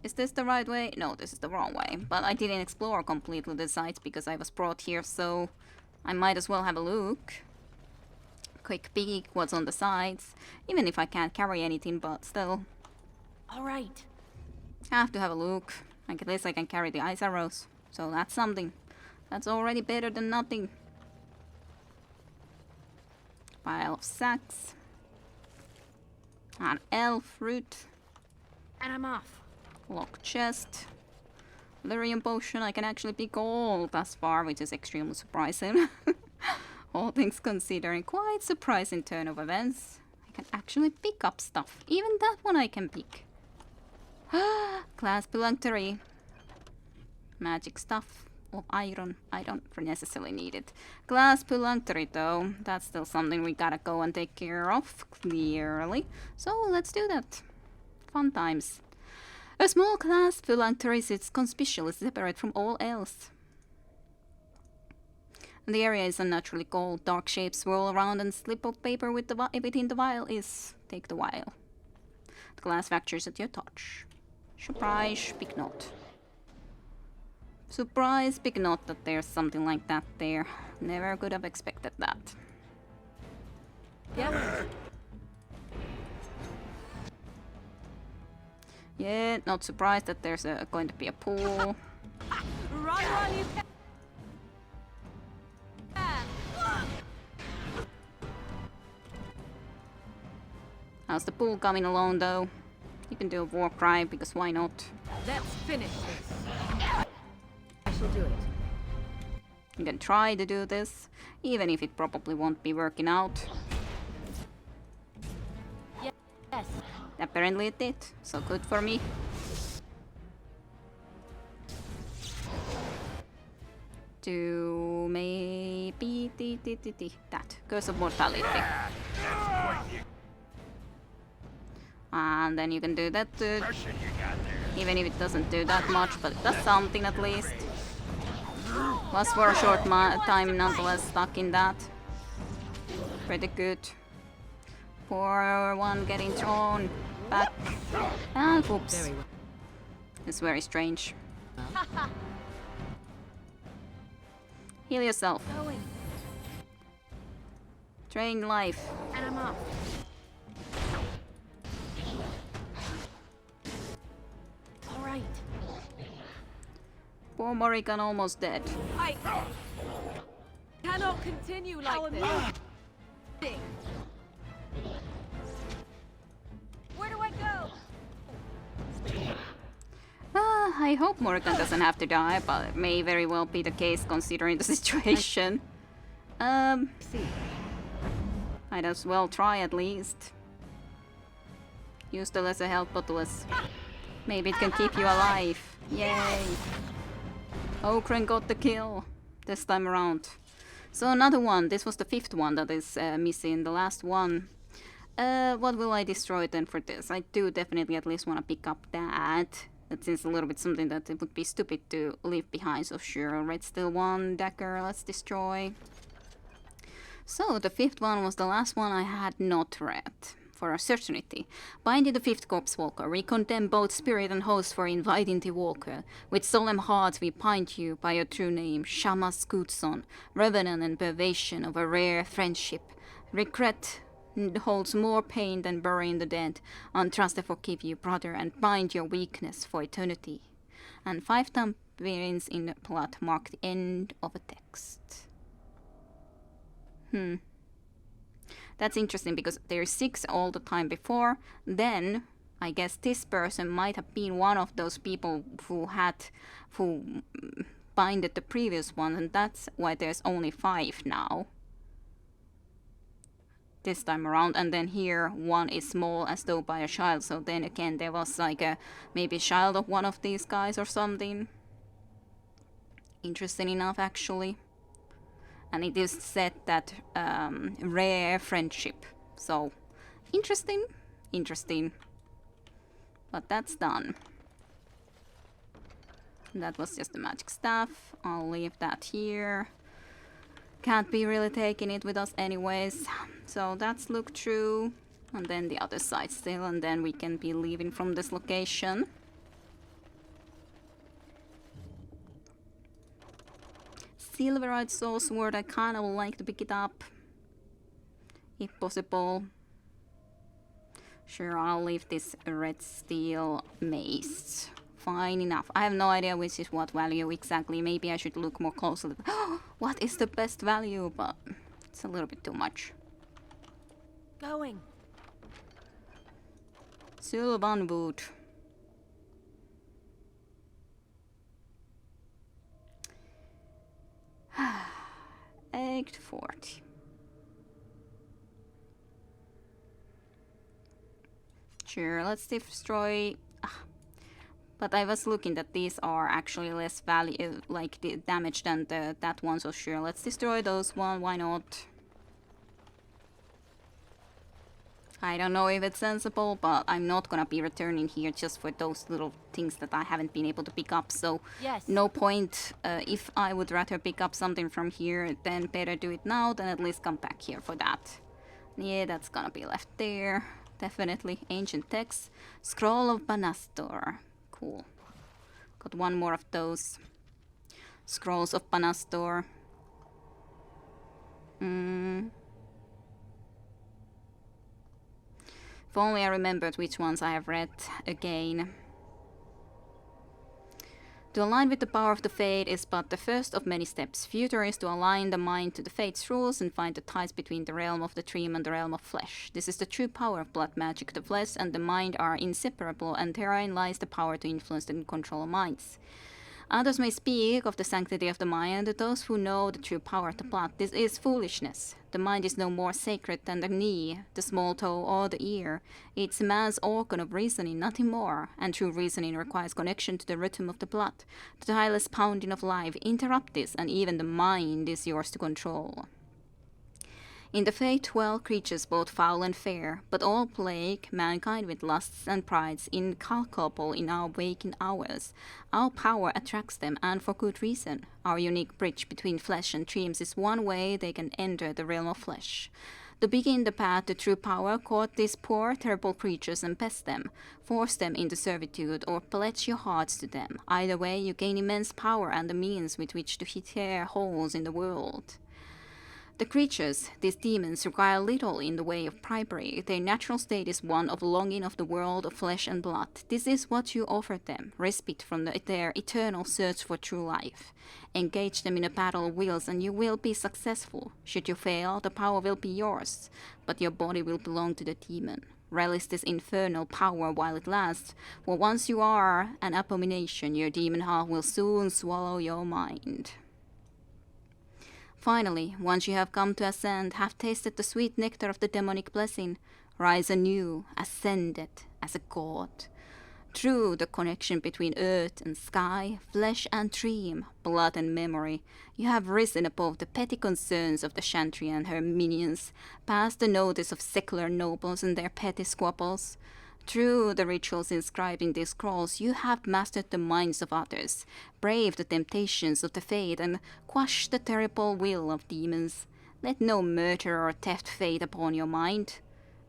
Is this the right way? No, this is the wrong way. But I didn't explore completely the sites because I was brought here, so I might as well have a look. Quick peek what's on the sides. Even if I can't carry anything, but still. Alright. I have to have a look. Like at least I can carry the ice arrows. So that's something. That's already better than nothing. Pile of sacks. An elf root. And I'm off. Lock chest. Lyrium potion. I can actually pick all thus far, which is extremely surprising. All things considering, quite surprising turn of events. I can actually pick up stuff. Even that one I can pick. Class phylactery. Magic stuff of iron. I don't necessarily need it. Glass phylactery though. That's still something we gotta go and take care of, clearly. So let's do that. Fun times. A small glass phylactery sits conspicuously separate from all else. The area is unnaturally cold. Dark shapes swirl around and slip of paper with the within the vial is... Take the vial. The glass fractures at your touch. Surprise, big note. Surprise, big note that there's something like that there. Never could have expected that. Yeah. Yeah, not surprised that there's going to be a pool. Run while you can. How's the pool coming along though? You can do a war cry because why not? Let's finish this. I shall do it. You can try to do this, even if it probably won't be working out. Yes. Apparently it did, so good for me. To maybe that curse of mortality. And then you can do that too. Even if it doesn't do that much, but it does something at least. Was for a short time nonetheless stuck in that. Pretty good. Poor one getting thrown back. And oops. It's very strange. Heal yourself. Going. Drain life. And I'm off. Alright. Poor Morrigan almost dead. I cannot continue like this. Where do I go? I hope Morrigan doesn't have to die, but it may very well be the case considering the situation. See. I'd as well try at least. Use the lesser health bottleless. Maybe it can keep you alive. Yay! Okran got the kill this time around. So another one. This was the fifth one that is missing. The last one. What will I destroy then for this? I do definitely at least want to pick up that. That seems a little bit something that it would be stupid to leave behind. So sure, red steel one, dagger, let's destroy. So the fifth one was the last one I had not read. For a certainty. Binding the fifth corpse walker, we condemn both spirit and host for inviting the walker. With solemn hearts we bind you by your true name, Shamas Goodson, revenant and pervasion of a rare friendship. Regret holds more pain than burying the dead. Untrusted forgive you, brother, and bind your weakness for eternity. And 5 thumbprints in the plot mark the end of a text. That's interesting because there's 6 all the time before. Then I guess this person might have been one of those people who binded the previous one, and that's why there's only 5 now. This time around, and then here 1 is small as though by a child, so then again there was like a maybe child of one of these guys or something. Interesting enough actually. And it is said that rare friendship. So, interesting. But that's done. That was just the magic stuff. I'll leave that here. Can't be really taking it with us anyways. So that's looked through. And then the other side still. And then we can be leaving from this location. silverite soul sword. I kind of would like to pick it up. If possible. Sure, I'll leave this red steel mace. Fine enough. I have no idea which is what value exactly. Maybe I should look more closely. What is the best value? But it's a little bit too much. Going. Sylvan wood. Act 40. Sure, let's destroy. But I was looking that these are actually less value, like the damage than that one. So sure, let's destroy those one. Why not? I don't know if it's sensible, but I'm not gonna be returning here just for those little things that I haven't been able to pick up. So Yes. no point. If I would rather pick up something from here, then better do it now than at least come back here for that. Yeah, that's gonna be left there. Definitely. Ancient text. Scroll of Banastor. Cool. Got one more of those. Scrolls of Banastor. If only I remembered which ones I have read again. To align with the power of the Fate is but the first of many steps. Future is to align the mind to the Fate's rules and find the ties between the realm of the dream and the realm of flesh. This is the true power of blood magic. The flesh and the mind are inseparable, and therein lies the power to influence and control minds. Others may speak of the sanctity of the mind, those who know the true power of the blood. This is foolishness. The mind is no more sacred than the knee, the small toe, or the ear. It's man's organ of reasoning, nothing more. And true reasoning requires connection to the rhythm of the blood, the tireless pounding of life. Interrupt this, and even the mind is yours to control. In the fate dwell creatures both foul and fair, but all plague mankind with lusts and prides incalculable in our waking hours. Our power attracts them, and for good reason. Our unique bridge between flesh and dreams is one way they can enter the realm of flesh. To begin the path to true power, court these poor, terrible creatures and pest them. Force them into servitude, or pledge your hearts to them. Either way, you gain immense power and the means with which to tear holes in the world. The creatures, these demons, require little in the way of bribery. Their natural state is one of longing of the world of flesh and blood. This is what you offer them, respite from their eternal search for true life. Engage them in a battle of wills and you will be successful. Should you fail, the power will be yours, but your body will belong to the demon. Relish this infernal power while it lasts, for once you are an abomination, your demon heart will soon swallow your mind. Finally, once you have come to ascend, have tasted the sweet nectar of the demonic blessing, rise anew, ascended as a god. Through the connection between earth and sky, flesh and dream, blood and memory, you have risen above the petty concerns of the Chantry and her minions, past the notice of secular nobles and their petty squabbles. Through the rituals inscribed in these scrolls, you have mastered the minds of others, braved the temptations of the fate, and quashed the terrible will of demons. Let no murder or theft fade upon your mind,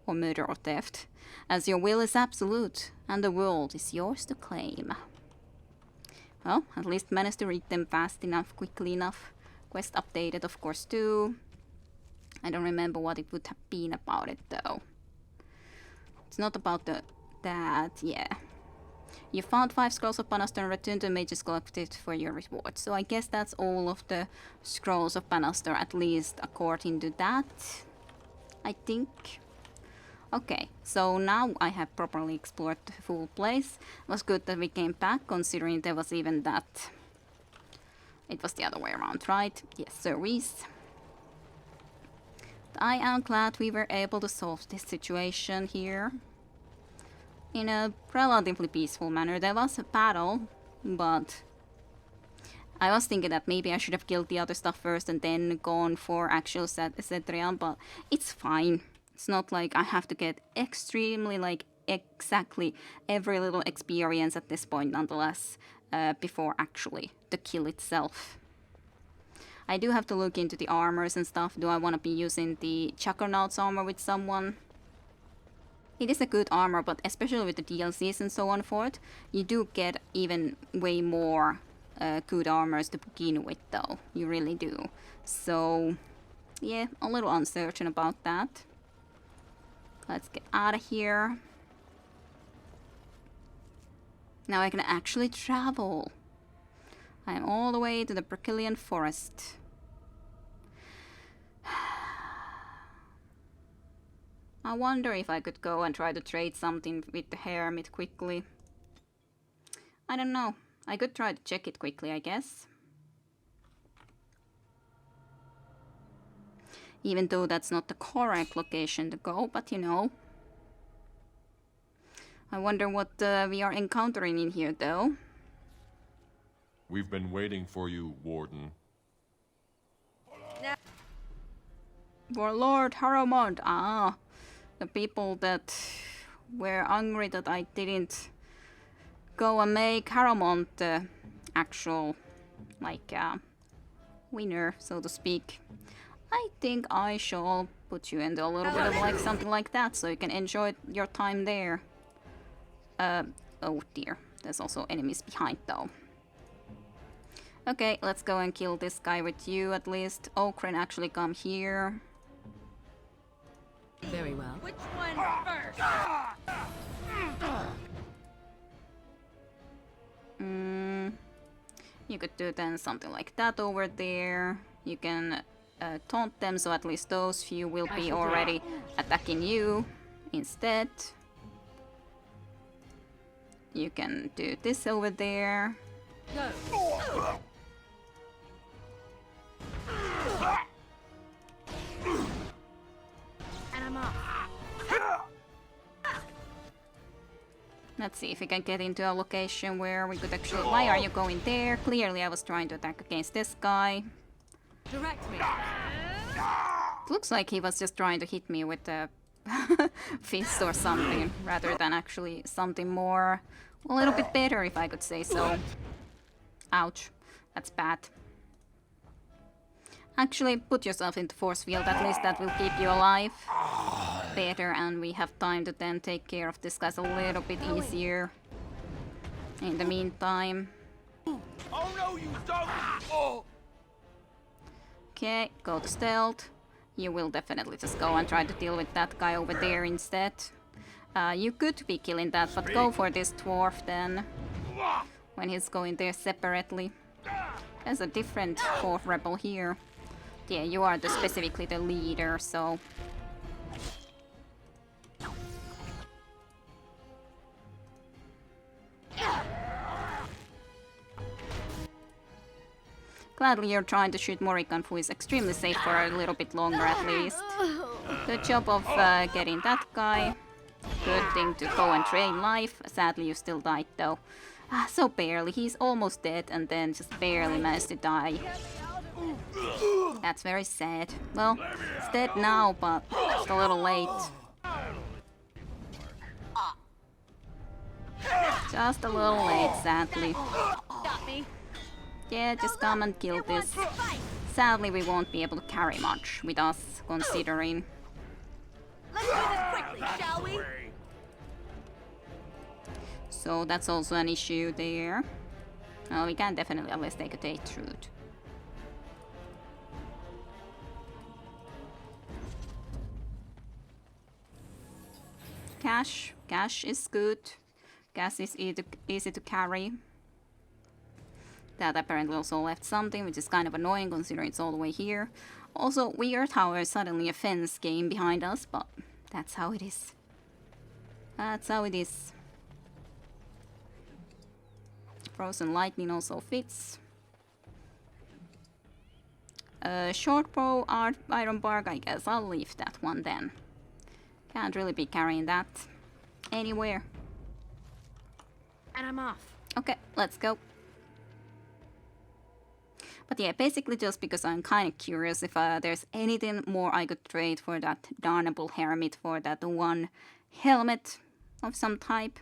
or murder or theft, as your will is absolute, and the world is yours to claim. Well, at least managed to read them fast enough, quickly enough. Quest updated, of course, too. I don't remember what it would have been about it, though. It's not about that, yeah. You found 5 scrolls of Banastor and returned to the Mage's Collective for your reward. So I guess that's all of the scrolls of Banastor, at least according to that. I think. Okay, so now I have properly explored the full place. It was good that we came back, considering there was even that. It was the other way around, right? Yes, sir, Reese. I am glad we were able to solve this situation here in a relatively peaceful manner. There was a battle, but I was thinking that maybe I should have killed the other stuff first and then gone for actual Cetrian, but it's fine. It's not like I have to get extremely, like, exactly every little experience at this point, nonetheless, before actually the kill itself. I do have to look into the armors and stuff. Do I want to be using the Juggernaut's armor with someone? It is a good armor, but especially with the DLCs and so on forth, you do get even way more good armors to begin with, though. You really do. So, yeah, a little uncertain about that. Let's get out of here. Now I can actually travel. I'm all the way to the Brecilian Forest. I wonder if I could go and try to trade something with the hermit quickly. I don't know. I could try to check it quickly, I guess. Even though that's not the correct location to go, but you know. I wonder what we are encountering in here, though. We've been waiting for you, Warden. For Lord Haramond. Ah, the people that were angry that I didn't go and make Haramond the actual, like, winner, so to speak. I think I shall put you into a little bit of like something like that, so you can enjoy your time there. Oh dear, there's also enemies behind though. Okay, let's go and kill this guy with you at least. Okren, actually come here. Very well. Which one first? You could do then something like that over there. You can taunt them, so at least those few will be already attacking you instead. You can do this over there. Go. And I'm off. Let's see if we can get into a location where we could actually... Why are you going there? Clearly I was trying to attack against this guy. Direct me. Looks like he was just trying to hit me with a fist or something, rather than actually something more... a little bit better, if I could say so. Ouch. That's bad. Actually, put yourself into force field, at least that will keep you alive. Better, and we have time to then take care of this guys a little bit easier. In the meantime. Oh no, you don't! Oh. Okay, go to stealth. You will definitely just go and try to deal with that guy over there instead. You could be killing that, but go for this dwarf then. When he's going there separately. There's a different dwarf rebel here. Yeah, you are specifically the leader, so... Gladly you're trying to shoot Morrigan, who is extremely safe for a little bit longer at least. Good job of getting that guy. Good thing to go and train life. Sadly you still died though. So barely. He's almost dead and then just barely managed to die. That's very sad. Well, it's dead now, but it's a little late. Just a little late, sadly. Got me. Yeah, just come and kill this. Sadly, we won't be able to carry much with us, considering. Let's do this quickly, shall we? So that's also an issue there. Well, we can definitely at least take a date route. Cash. Cash is good. Gas is easy to carry. That apparently also left something, which is kind of annoying considering it's all the way here. Also, weird how there's suddenly a fence game behind us, but that's how it is. That's how it is. Frozen lightning also fits. Short bow, iron bark, I guess I'll leave that one then. Can't really be carrying that anywhere. And I'm off. Okay, let's go. But yeah, basically just because I'm kind of curious if there's anything more I could trade for that darnable hermit, for that one helmet of some type.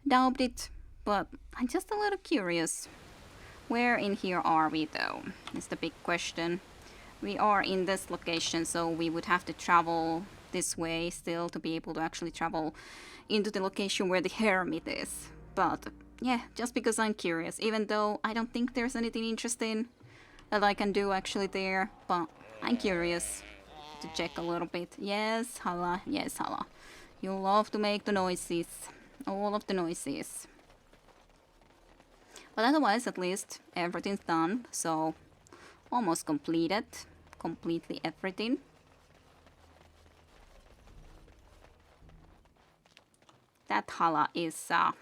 Doubt it, but I'm just a little curious. Where in here are we though? Is the big question. We are in this location, so we would have to travel this way still to be able to actually travel into the location where the hermit is. But Yeah, just because I'm curious, even though I don't think there's anything interesting that I can do actually there, but I'm curious to check a little bit. Yes, Hala, yes, Hala. You love to make the noises, all of the noises. But otherwise, at least, everything's done, so almost completed, completely everything. That Hala is, I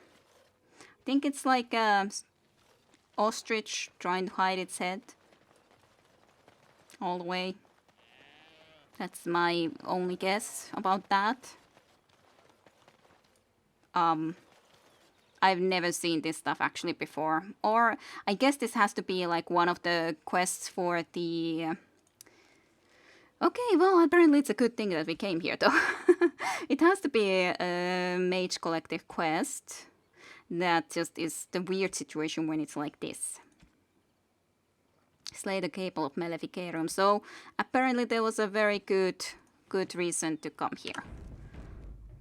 think it's like a ostrich trying to hide its head all the way. That's my only guess about that. I've never seen this stuff actually before. Or I guess this has to be like one of the quests for the... Okay, well, apparently it's a good thing that we came here though. It has to be a mage collective quest. That just is the weird situation when it's like this. Slay the Cable of Maleficarum. So apparently there was a very good reason to come here.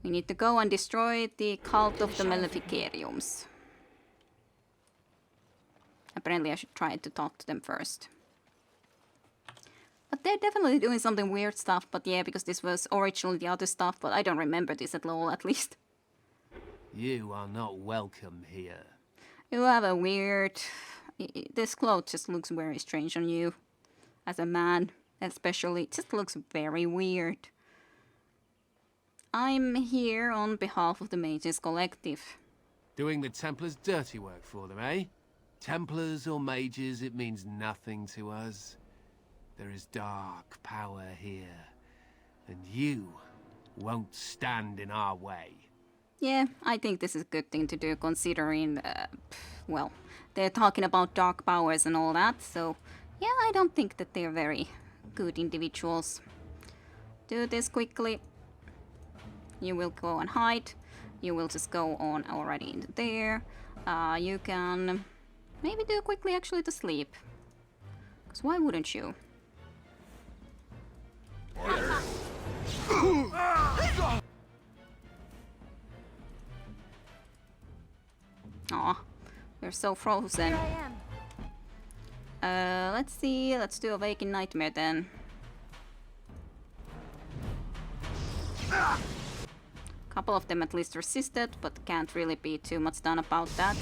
We need to go and destroy the cult of the Maleficariums. Apparently I should try to talk to them first. But they're definitely doing something weird stuff, but yeah, because this was originally the other stuff, but I don't remember this at all, at least. You are not welcome here. You have a weird... This clothes just looks very strange on you. As a man, especially. It just looks very weird. I'm here on behalf of the Mages Collective. Doing the Templars' dirty work for them, eh? Templars or mages, it means nothing to us. There is dark power here, and you won't stand in our way. Yeah, I think this is a good thing to do, considering, well, they're talking about dark powers and all that, so yeah, I don't think that they're very good individuals. Do this quickly. You will go and hide. You will just go on already into there. You can maybe do quickly actually to sleep. Because why wouldn't you? Aw, we're so frozen. Let's see, let's do a Waking Nightmare then. Couple of them at least resisted, but can't really be too much done about that.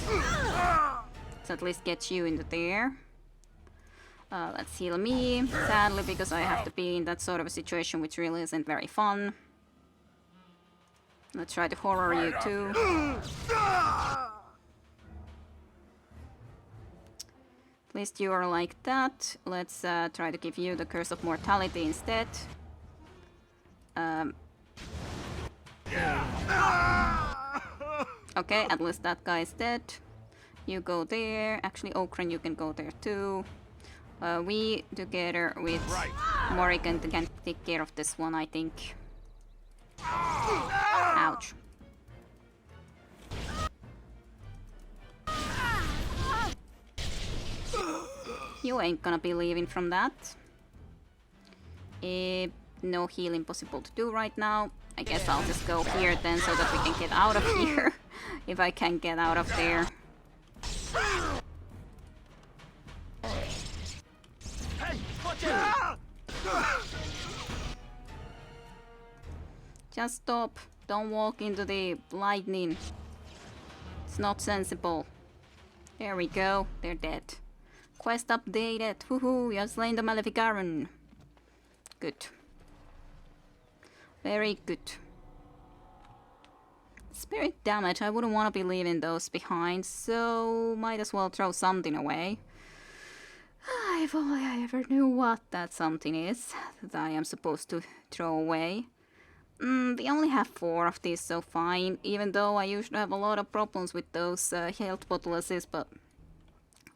Let's at least get you into there. Let's heal me, sadly, because I have to be in that sort of a situation which really isn't very fun. Let's try to horror you too. At least you are like that. Let's try to give you the Curse of Mortality instead. Okay, at least that guy is dead. You go there. Actually, Okran, you can go there too. We, together with Morrigan, can take care of this one, I think. Ouch. You ain't gonna be leaving from that. No healing possible to do right now. I guess I'll just go here then so that we can get out of here. If I can get out of there. Just stop. Don't walk into the lightning. It's not sensible. There we go. They're dead. Quest updated. Woohoo, you have slain the Maleficarum. Good. Very good. Spirit damage. I wouldn't want to be leaving those behind, so might as well throw something away. If only I ever knew what that something is that I am supposed to throw away. We only have 4 of these, so fine. Even though I usually have a lot of problems with those health bottles, but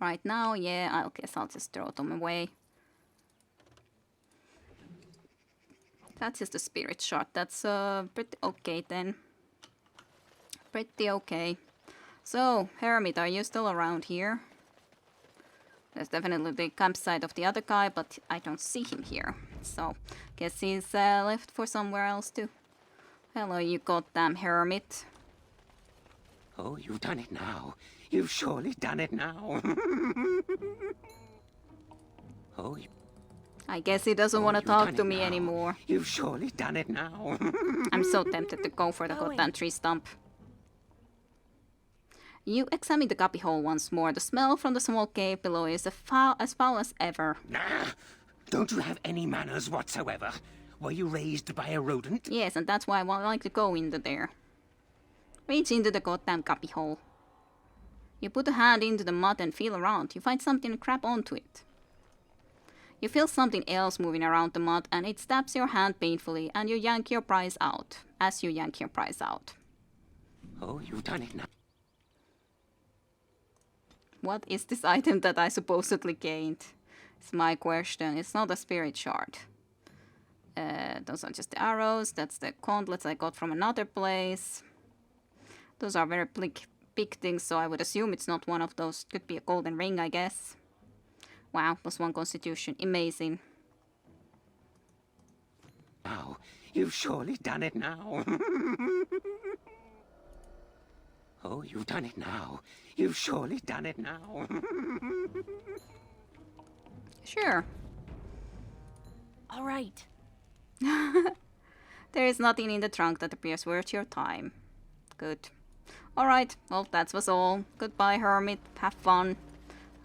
right now, yeah, I guess I'll just throw them away. That's just a spirit shot. That's pretty okay then. Pretty okay. So, Hermit, are you still around here? There's definitely the campsite of the other guy, but I don't see him here. So, guess he's left for somewhere else too. Hello, you goddamn hermit. Oh, you've done it now. You've surely done it now. Oh, I guess he doesn't want to you've talk done to it me now. anymore. You've surely done it now. I'm so tempted to go for the goddamn tree stump. You examine the cubby hole once more. The smell from the small cave below is as foul as ever. Nah, don't you have any manners whatsoever? Were you raised by a rodent? Yes, and that's why I like to go into there. Reach into the goddamn cubby hole. You put a hand into the mud and feel around. You find something and grab onto it. You feel something else moving around the mud and it stabs your hand painfully and you yank your prize out. As you yank your prize out. Oh, you've done it now. What is this item that I supposedly gained? It's my question. It's not a spirit shard. Those are just the arrows. That's the gauntlets I got from another place. Those are very big things, so I would assume it's not one of those. Could be a golden ring, I guess. Wow, +1 constitution. Amazing. Now, you've surely done it now. Oh, you've done it now. You've surely done it now. Sure. All right. There is nothing in the trunk that appears worth your time. Good. Alright, well that was all. Goodbye, hermit. Have fun.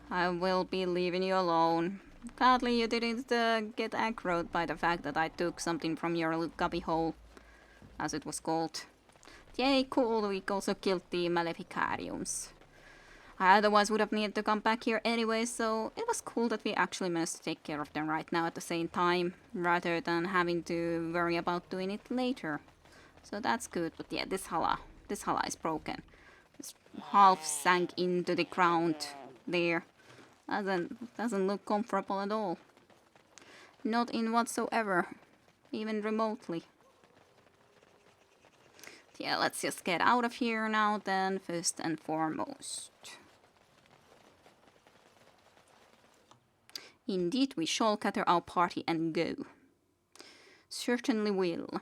I will be leaving you alone. Gladly you didn't get aggroed by the fact that I took something from your little cubby hole, as it was called. Yay, cool, we also killed the Maleficariums. I otherwise would have needed to come back here anyway, so it was cool that we actually managed to take care of them right now at the same time, rather than having to worry about doing it later. So that's good, but yeah, this hala is broken. It's half sank into the ground there. Doesn't look comfortable at all. Not in whatsoever, even remotely. Yeah, let's just get out of here now then, first and foremost. Indeed, we shall gather our party and go. Certainly will.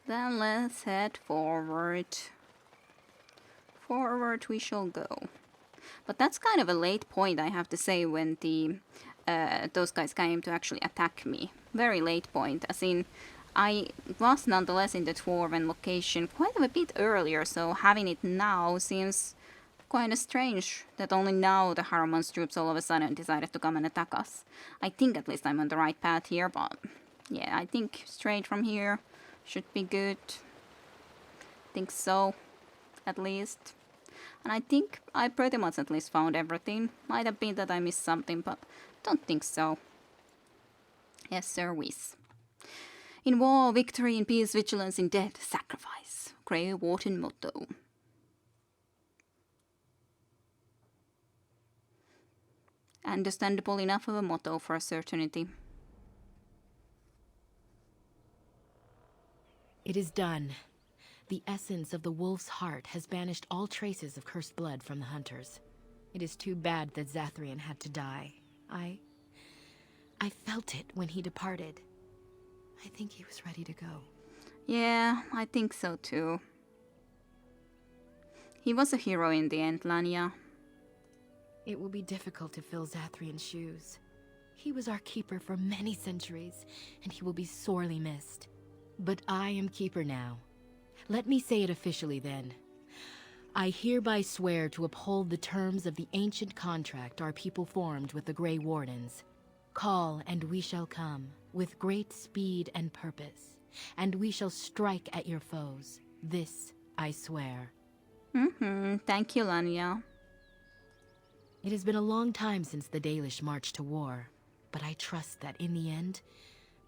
Then let's head forward. Forward we shall go. But that's kind of a late point, I have to say, when those guys came to actually attack me. Very late point, as in, I was nonetheless in the Dwarven location quite a bit earlier, so having it now seems kind of strange that only now the Haruman's troops all of a sudden decided to come and attack us. I think at least I'm on the right path here, but yeah, I think straight from here should be good. Think so, at least. And I think I pretty much at least found everything. Might have been that I missed something, but don't think so. Yes, sir, whiz. In war, victory, in peace, vigilance, in death, sacrifice. Grey Warden motto. Understandable enough of a motto for a certainty. It is done. The essence of the wolf's heart has banished all traces of cursed blood from the hunters. It is too bad that Zathrian had to die. I felt it when he departed. I think he was ready to go. Yeah, I think so too. He was a hero in the end, Lania. It will be difficult to fill Zathrian's shoes. He was our keeper for many centuries, and he will be sorely missed. But I am keeper now. Let me say it officially then. I hereby swear to uphold the terms of the ancient contract our people formed with the Grey Wardens. Call, and we shall come, with great speed and purpose, and we shall strike at your foes. This I swear. Thank you, Lania. It has been a long time since the Dalish marched to war, but I trust that in the end,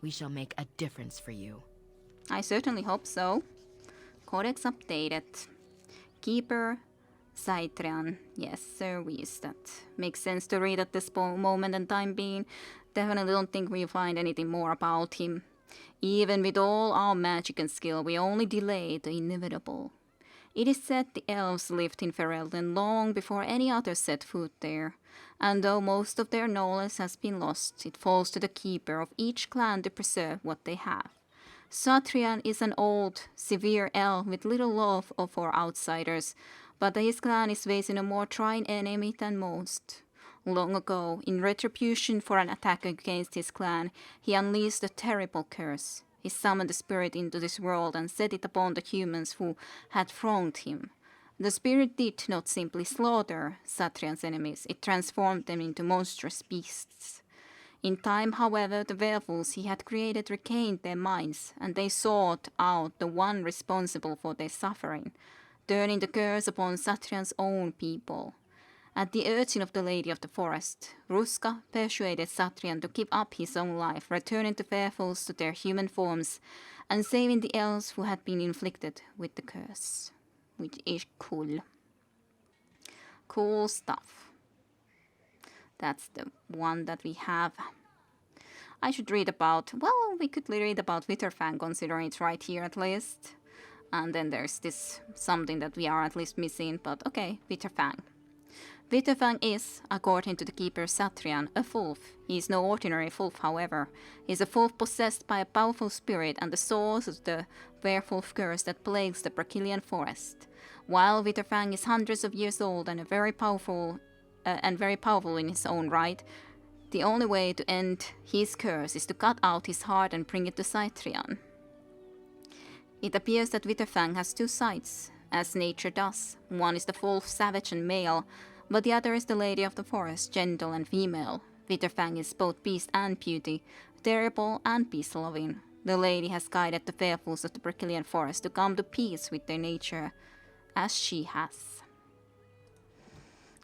we shall make a difference for you. I certainly hope so. Codex updated. Keeper Zaithrian. Yes, sir, that makes sense to read at this moment and time being. Definitely don't think we'll find anything more about him. Even with all our magic and skill, we only delay the inevitable. It is said the elves lived in Ferelden long before any others set foot there, and though most of their knowledge has been lost, it falls to the keeper of each clan to preserve what they have. Satrian is an old, severe elf with little love for outsiders, but his clan is facing a more trying enemy than most. Long ago, in retribution for an attack against his clan, he unleashed a terrible curse. He summoned the spirit into this world and set it upon the humans who had wronged him. The spirit did not simply slaughter Satrian's enemies, it transformed them into monstrous beasts. In time, however, the werewolves he had created regained their minds, and they sought out the one responsible for their suffering, turning the curse upon Satrian's own people. At the urging of the Lady of the Forest, Ruska persuaded Satrian to give up his own life, returning the werewolves to their human forms, and saving the elves who had been inflicted with the curse. Which is cool. Cool stuff. That's the one that we have. I should read about, well, we could read about Witherfang, considering it's right here at least. And then there's this something that we are at least missing, but okay, Witherfang. Witherfang is, according to the keeper Satrian, a wolf. He is no ordinary wolf, however. He is a wolf possessed by a powerful spirit and the source of the werewolf curse that plagues the Brakilian forest. While Witherfang is hundreds of years old and very powerful in his own right, the only way to end his curse is to cut out his heart and bring it to Satrian. It appears that Witherfang has two sides, as nature does. One is the wolf, savage and male, but the other is the Lady of the Forest, gentle and female. Witherfang is both beast and beauty, terrible and peace-loving. The lady has guided the werewolves of the Brakilian forest to come to peace with their nature, as she has.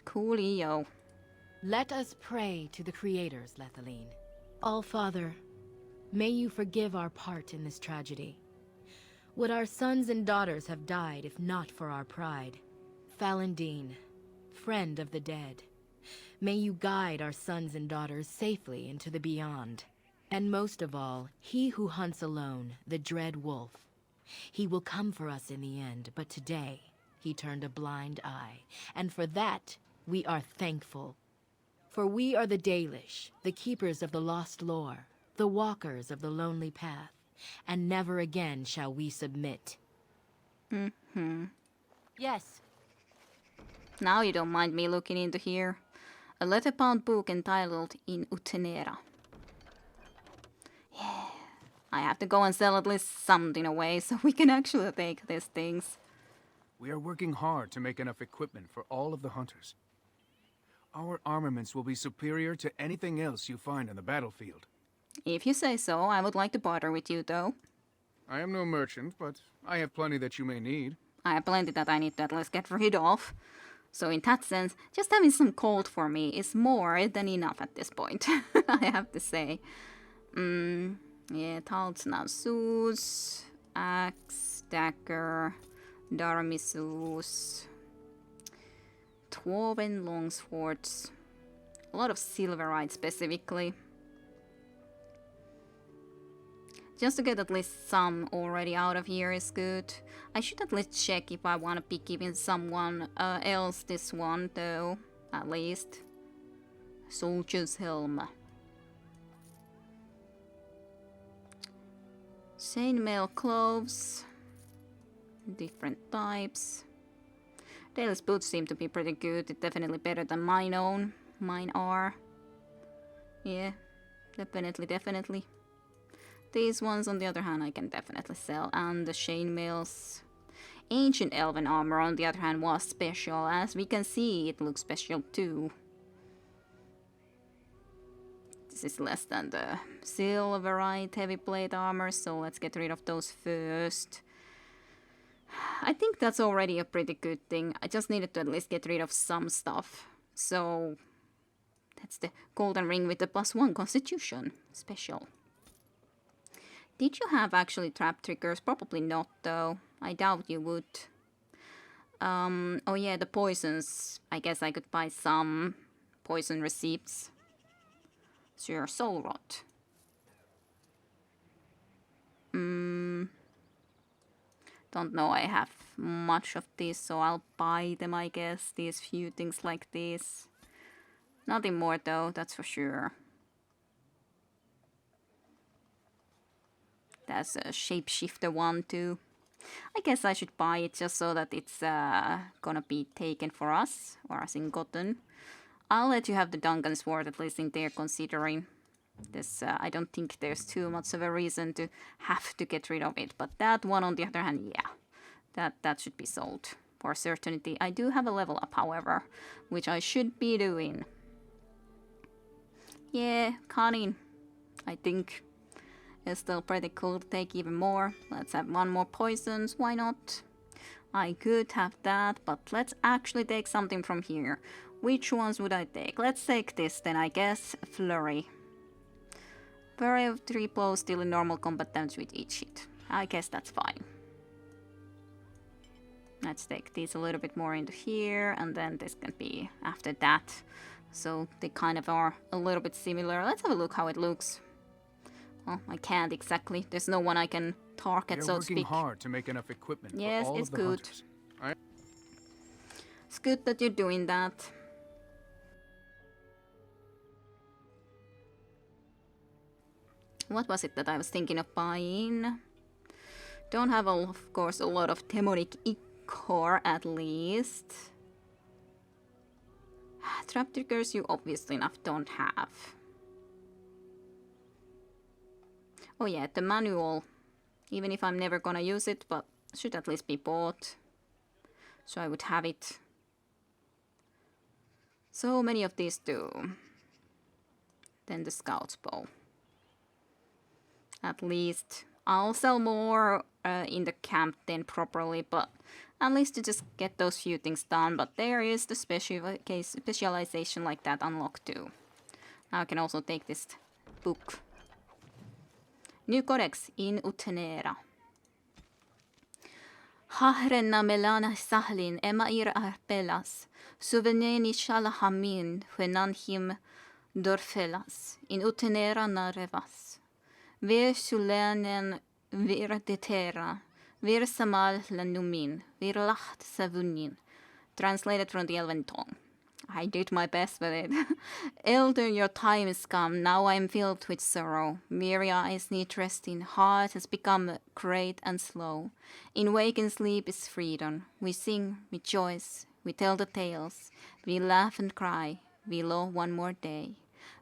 Coolio. Let us pray to the creators, Lethaline. All-Father, may you forgive our part in this tragedy. Would our sons and daughters have died if not for our pride? Falendine, friend of the dead, may you guide our sons and daughters safely into the beyond. And most of all, he who hunts alone, the dread wolf. He will come for us in the end, but today he turned a blind eye, and for that we are thankful. For we are the Dalish, the keepers of the lost lore, the walkers of the lonely path, and never again shall we submit. Yes. Now you don't mind me looking into here. A leather-bound book entitled In Utenera. Yeah, I have to go and sell at least something away so we can actually take these things. We are working hard to make enough equipment for all of the hunters. Our armaments will be superior to anything else you find on the battlefield. If you say so, I would like to barter with you, though. I am no merchant, but I have plenty that you may need. I have plenty that I need to at least get rid of. So in that sense, just having some gold for me is more than enough at this point, I have to say. Yeah, Taltsnasus, Axe, Dagger, Darmisus, Dwarven Longswords, a lot of Silverite specifically. Just to get at least some already out of here is good. I should at least check if I want to be giving someone else this one though, at least. Soldier's Helm. Chainmail clothes. Different types. Dale's boots seem to be pretty good. It's definitely better than mine own. Mine are. Yeah, definitely. These ones, on the other hand, I can definitely sell. And the chainmails. Ancient elven armor, on the other hand, was special. As we can see, it looks special too. This is less than the silverite heavy plate armor, so let's get rid of those first. I think that's already a pretty good thing. I just needed to at least get rid of some stuff. So that's the golden ring with the +1 constitution. Special. Did you have actually trap triggers? Probably not though. I doubt you would. Oh yeah, the poisons. I guess I could buy some poison receipts. Sure, soul rot. Don't know, I have much of this, so I'll buy them, I guess. These few things like this. Nothing more though, that's for sure. There's a shapeshifter one too. I guess I should buy it just so that it's gonna be taken for us, or as in gotten. I'll let you have the Duncan sword, at least in there, considering this. I don't think there's too much of a reason to have to get rid of it. But that one, on the other hand, yeah, that should be sold for certainty. I do have a level up, however, which I should be doing. Yeah, cunning, I think. It's still pretty cool to take even more. Let's have one more poisons, why not? I could have that, but let's actually take something from here. Which ones would I take? Let's take this then, I guess. Flurry. Flurry of 3 blows, still in normal combat damage with each hit. I guess that's fine. Let's take these a little bit more into here, and then this can be after that. So they kind of are a little bit similar. Let's have a look how it looks. Well, I can't exactly. There's no one I can target, so to speak. You're working hard to make enough equipment yes, for all it's of the good. hunters. It's good that you're doing that. What was it that I was thinking of buying? Don't have, of course, a lot of demonic ichor, at least. Trap triggers you obviously enough don't have. Oh yeah, the manual, even if I'm never gonna use it, but should at least be bought. So I would have it. So many of these do. Then the scout's bow. At least I'll sell more in the camp then properly, but at least to just get those few things done. But there is the specialization like that unlocked too. Now I can also take this book. New Codex in Utenera. Hahrenna melana sahlin emair arpelas, suveneni shalahamin huenanhim dorfelas, in Utenera narevas. Vir sulenen vir detera, vir samal lanumin, vir lacht savunin. Translated from the Elven tongue. I did my best with it. Elder, your time is come. Now I am filled with sorrow. Weary eyes need resting. Heart has become great and slow. In wake and sleep is freedom. We sing, rejoice, we tell the tales. We laugh and cry. We love one more day.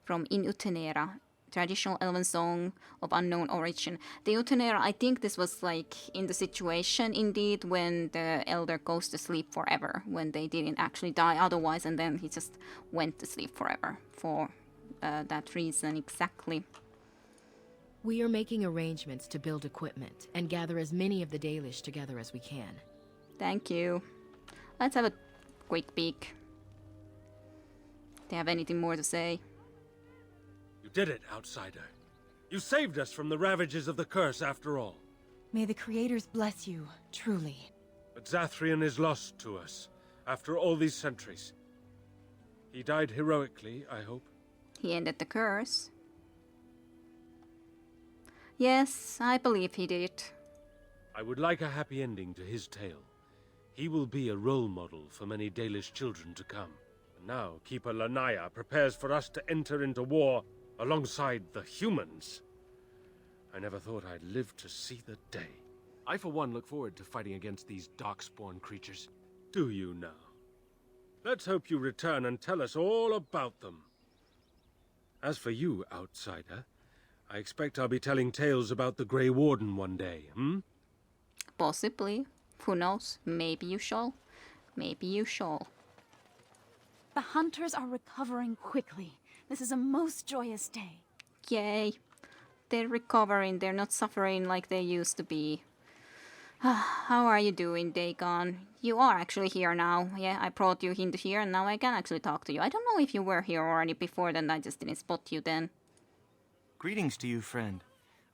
From In Utenera, traditional Elven song of unknown origin. The Utenera, I think this was like in the situation indeed when the elder goes to sleep forever, when they didn't actually die otherwise, and then he just went to sleep forever for that reason exactly. We are making arrangements to build equipment and gather as many of the Dalish together as we can. Thank you. Let's have a quick peek. Do you have anything more to say? You did it, outsider. You saved us from the ravages of the curse after all. May the creators bless you, truly. But Zathrian is lost to us, after all these centuries. He died heroically, I hope. He ended the curse. Yes, I believe he did. I would like a happy ending to his tale. He will be a role model for many Dalish children to come. And now Keeper Lanaya prepares for us to enter into war alongside the humans. I never thought I'd live to see the day. I, for one, look forward to fighting against these darkspawn creatures. Do you now? Let's hope you return and tell us all about them. As for you, outsider, I expect I'll be telling tales about the Grey Warden one day, Possibly. Who knows? Maybe you shall. Maybe you shall. The hunters are recovering quickly. This is a most joyous day. Yay. They're recovering. They're not suffering like they used to be. How are you doing, Dagon? You are actually here now. Yeah, I brought you into here and now I can actually talk to you. I don't know if you were here already before then. I just didn't spot you then. Greetings to you, friend.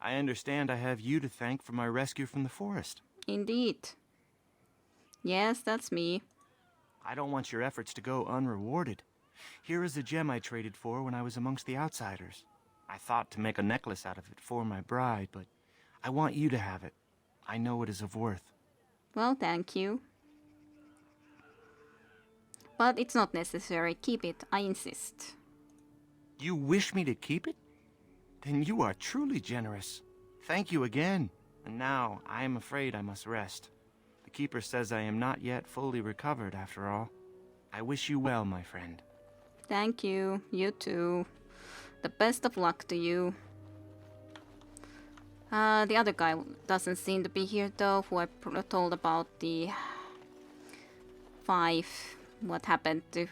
I understand I have you to thank for my rescue from the forest. Indeed. Yes, that's me. I don't want your efforts to go unrewarded. Here is the gem I traded for when I was amongst the outsiders. I thought to make a necklace out of it for my bride, but I want you to have it. I know it is of worth. Well, thank you. But it's not necessary. Keep it, I insist. You wish me to keep it? Then you are truly generous. Thank you again. And now, I am afraid I must rest. The Keeper says I am not yet fully recovered, after all. I wish you well, my friend. Thank you. You too. The best of luck to you. The other guy doesn't seem to be here though, who I told about the 5, what happened to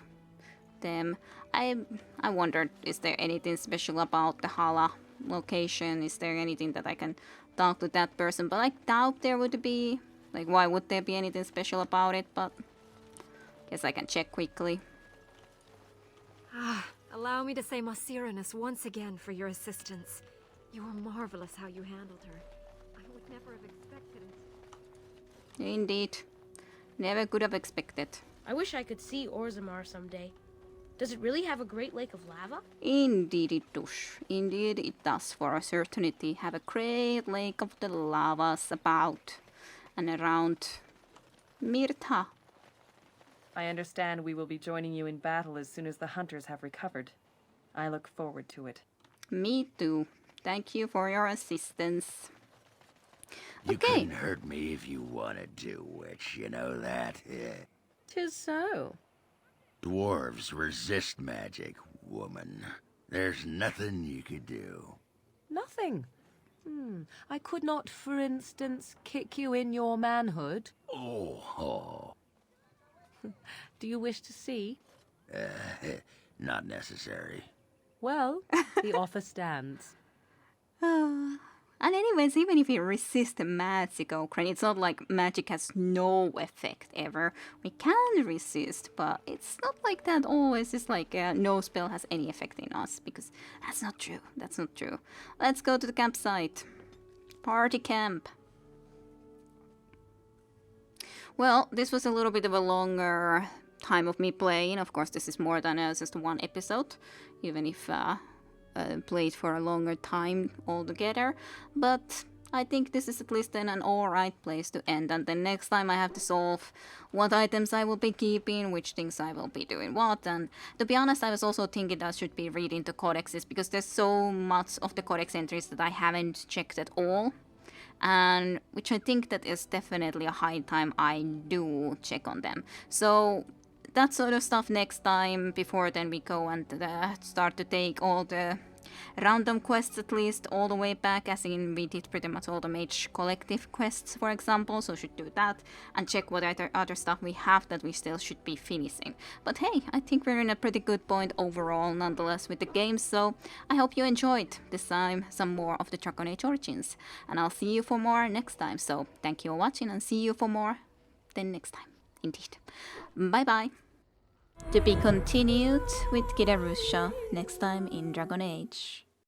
them. I wondered, is there anything special about the Hala location? Is there anything that I can talk to that person? But I doubt there would be. Like, why would there be anything special about it? But guess I can check quickly. Allow me to say Masiranus once again for your assistance. You were marvelous how you handled her. I would never have expected it. Indeed. Never could have expected. I wish I could see Orzammar someday. Does it really have a great lake of lava? Indeed it does. Indeed it does for a certainty have a great lake of the lavas about and around Mirtha. I understand we will be joining you in battle as soon as the hunters have recovered. I look forward to it. Me too. Thank you for your assistance. You couldn't hurt me if you wanted to, witch, you know that? 'Tis so. Dwarves resist magic, woman. There's nothing you could do. Nothing. I could not, for instance, kick you in your manhood. Oh. Do you wish to see? Not necessary. Well, the offer stands. And anyways, even if you resist magic, Okran, it's not like magic has no effect ever. We can resist, but it's not like that always. It's like no spell has any effect in us, because that's not true. That's not true. Let's go to the campsite. Party camp. Well, this was a little bit of a longer time of me playing. Of course, this is more than just one episode, even if played for a longer time altogether. But I think this is at least then an alright place to end. And then next time I have to solve what items I will be keeping, which things I will be doing what. And to be honest, I was also thinking that I should be reading the codexes, because there's so much of the codex entries that I haven't checked at all. And which I think that is definitely a high time I do check on them. So that sort of stuff next time. Before then we go and start to take all the random quests, at least all the way back, as in we did pretty much all the mage collective quests, for example, so should do that and check what other stuff we have that we still should be finishing. But hey, I think we're in a pretty good point overall nonetheless with the game, so I hope you enjoyed this time some more of the Dragon Age Origins, and I'll see you for more next time. So thank you for watching, and see you for more then next time. Indeed. Bye bye. To be continued with Kidarusha next time in Dragon Age.